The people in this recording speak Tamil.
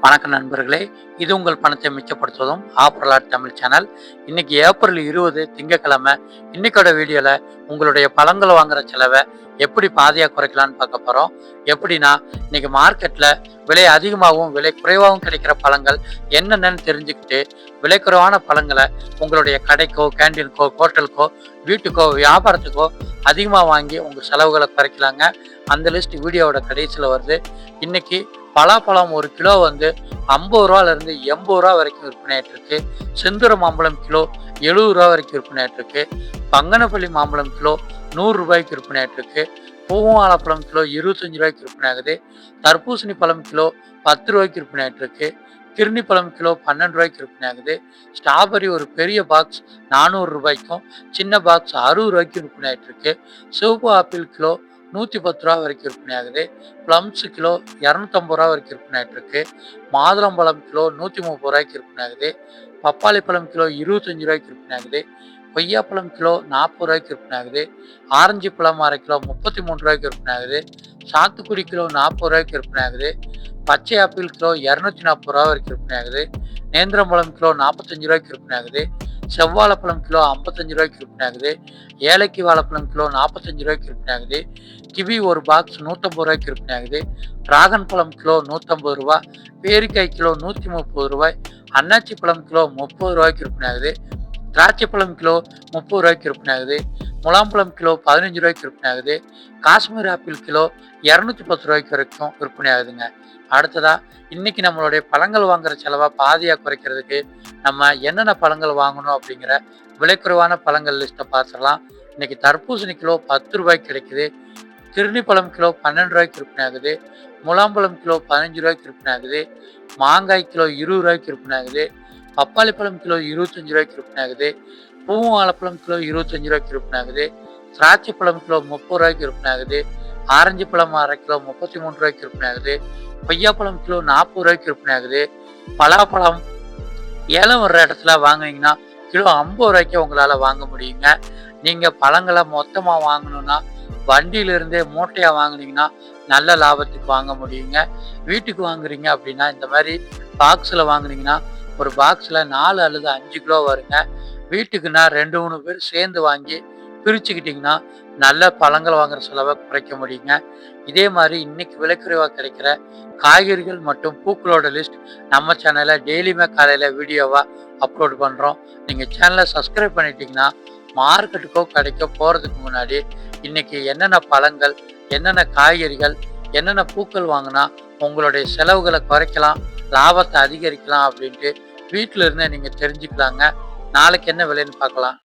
வணக்கம் நண்பர்களே, இது உங்கள் பணத்தை மிச்சப்படுத்துவதும் ஆப்ரலாட் தமிழ் சேனல். இன்னைக்கு ஏப்ரல் 20 திங்கட்கிழமை. இன்னைக்கோட வீடியோல உங்களுடைய பழங்கள் வாங்குற செலவை எப்படி பாதியா குறைக்கலாம்னு பார்க்க போறோம். எப்படின்னா, இன்னைக்கு மார்க்கெட்ல விலை அதிகமாகவும் விலை குறைவாகவும் கிடைக்கிற பழங்கள் என்னென்னு தெரிஞ்சுக்கிட்டு, விலை குறைவான பழங்களை உங்களுடைய கடைக்கோ, கேண்டீனுக்கோ, ஹோட்டலுக்கோ, வீட்டுக்கோ, வியாபாரத்துக்கோ அதிகமாக வாங்கி உங்கள் செலவுகளை குறைக்கலாங்க. அந்த லிஸ்ட் வீடியோவோட கடைசியில் வருது. இன்னைக்கு பலாப்பழம் ஒரு கிலோ வந்து 50 ரூபாயிலிருந்து 80 ரூபா வரைக்கும் விற்பனை ஆயிட்டு இருக்கு. செந்தூர மாம்பழம் கிலோ 70 ரூபா வரைக்கும் விற்பனை ஆயிட்டு இருக்கு. பங்கனப்பள்ளி மாம்பழம் கிலோ 100 ரூபாய்க்கு விற்பனை ஆயிட்டு இருக்கு. பூவாழைப்பழம் கிலோ 25 ரூபாய்க்கு விற்பனை ஆகுது. தர்பூசணி பழம் கிலோ 10 ரூபாய்க்கு விற்பனை ஆயிட்டு இருக்கு. கிர்னி பழம் கிலோ 12 ரூபாய்க்கு விற்பனை ஆகுது. ஸ்ட்ராபெரி ஒரு பெரிய பாக்ஸ் 400 ரூபாய்க்கும் சின்ன பாக்ஸ் 60 ரூபாய்க்கு விற்பனை ஆயிட்டு இருக்கு. சிவப்பு ஆப்பிள் கிலோ 110 ரூபா வரைக்கும் விற்பனை ஆகுது. பிளம்ஸ் கிலோ 250 ரூபா வரைக்கும் விற்பனை ஆகிட்டு இருக்கு. மாதுளம்பழம் கிலோ 130 ரூபாய்க்கு விற்பனை ஆகுது. பப்பாளி பழம் கிலோ 25 ரூபாய்க்கு விற்பனை ஆகுது. கொய்யாப்பழம் கிலோ 40 ரூபாய்க்கு விற்பனை ஆகுது. ஆரஞ்சு பழம் அரை கிலோ 33 ரூபாய்க்கு விற்பனை ஆகுது. சாத்துக்குடி கிலோ 40 ரூபாய்க்கு விற்பனை ஆகுது. பச்சை ஆப்பிள் கிலோ 240 ரூபா வரைக்கும் விற்பனை ஆகுது. நேந்திரம்பழம் கிலோ 45 ரூபாய்க்கு விற்பனை ஆகுது. செவ்வாழைப்பழம் கிலோ 55 ரூபாய்க்கு விற்பனை ஆகுது. ஏலக்கி வாழைப்பழம் கிலோ 45 ரூபாய்க்கு விற்பனை ஆகுது. கிவி ஒரு பாக்ஸ் 150 ரூபாய்க்கு விற்பனை ஆகுது. டிராகன் பழம் கிலோ 150 ரூபா. பேரிக்காய் கிலோ 130 ரூபாய். அன்னாச்சி பழம் கிலோ 30 ரூபாய்க்கு விற்பனை ஆகுது. திராட்சை பழம் கிலோ 30 ரூபாய்க்கு விற்பனை ஆகுது. முலாம்பழம் கிலோ 15 ரூபாய்க்கு விற்பனை ஆகுது. காஷ்மீர் ஆப்பிள் கிலோ 210 ரூபாய்க்கு வரைக்கும் விற்பனை ஆகுதுங்க. அடுத்ததா, இன்னைக்கு நம்மளுடைய பழங்கள் வாங்குற செலவை பாதியா குறைக்கிறதுக்கு நம்ம என்னென்ன பழங்கள் வாங்கணும் அப்படிங்கிற விலை குறைவான பழங்கள் லிஸ்ட்டை பார்த்துடலாம். இன்னைக்கு தர்பூசணி கிலோ 10 ரூபாய்க்கு கிடைக்குது. கிர்னி பழம் கிலோ 12 ரூபாய்க்கு விற்பனை ஆகுது. முலாம்பழம் கிலோ 15 ரூபாய்க்கு விற்பனை ஆகுது. மாங்காய் கிலோ 20 ரூபாய்க்கு விற்பனை ஆகுது. பப்பாளி பழம் கிலோ 25 ரூபாய்க்கு விற்பனை ஆகுது. பூவாழைப்பழம் கிலோ 25 ரூபாய்க்கு விற்பனை ஆகுது. திராட்சை பழம் கிலோ 30 ரூபாய்க்கு விற்பனை ஆகுது. ஆரஞ்சு பழம் அரை கிலோ 33 ரூபாய்க்கு விற்பனை ஆகுது. கொய்யாப்பழம் கிலோ 40 ரூபாய்க்கு விற்பனை ஆகுது. பலாப்பழம் ஏலம் வர்ற இடத்துல வாங்குனீங்கன்னா கிலோ 50 ரூபாய்க்கு உங்களால் வாங்க முடியுங்க. நீங்கள் பழங்களை மொத்தமாக வாங்கணும்னா வண்டியிலிருந்தே மூட்டையாக வாங்கினீங்கன்னா நல்ல லாபத்துக்கு வாங்க முடியுங்க. வீட்டுக்கு வாங்குறீங்க அப்படின்னா இந்த மாதிரி பாக்ஸில் வாங்குனீங்கன்னா ஒரு பாக்ஸில் 4 அல்லது 5 கிலோ வருங்க. வீட்டுக்குன்னா 2-3 பேர் சேர்ந்து வாங்கி பிரிச்சுக்கிட்டிங்கன்னா நல்ல பழங்கள் வாங்குற செலவை குறைக்க முடியுங்க. இதே மாதிரி இன்னைக்கு விலைக்குறைவாக கிடைக்கிற காய்கறிகள் மற்றும் பூக்களோட லிஸ்ட் நம்ம சேனலில் டெய்லியுமே காலையில் வீடியோவாக அப்லோட் பண்ணுறோம். நீங்கள் சேனலை சப்ஸ்கிரைப் பண்ணிட்டீங்கன்னா மார்க்கெட்டுக்கோ கடைக்கோ போகிறதுக்கு முன்னாடி இன்னைக்கு என்னென்ன பழங்கள், என்னென்ன காய்கறிகள், என்னென்ன பூக்கள் வாங்கினா உங்களுடைய செலவுகளை குறைக்கலாம், லாபத்தை அதிகரிக்கலாம் அப்படின்ட்டு வீட்டில் இருந்தே நீங்கள் தெரிஞ்சுக்கலாங்க. நாளைக்கு என்ன விலைன்னு பார்க்கலாம்.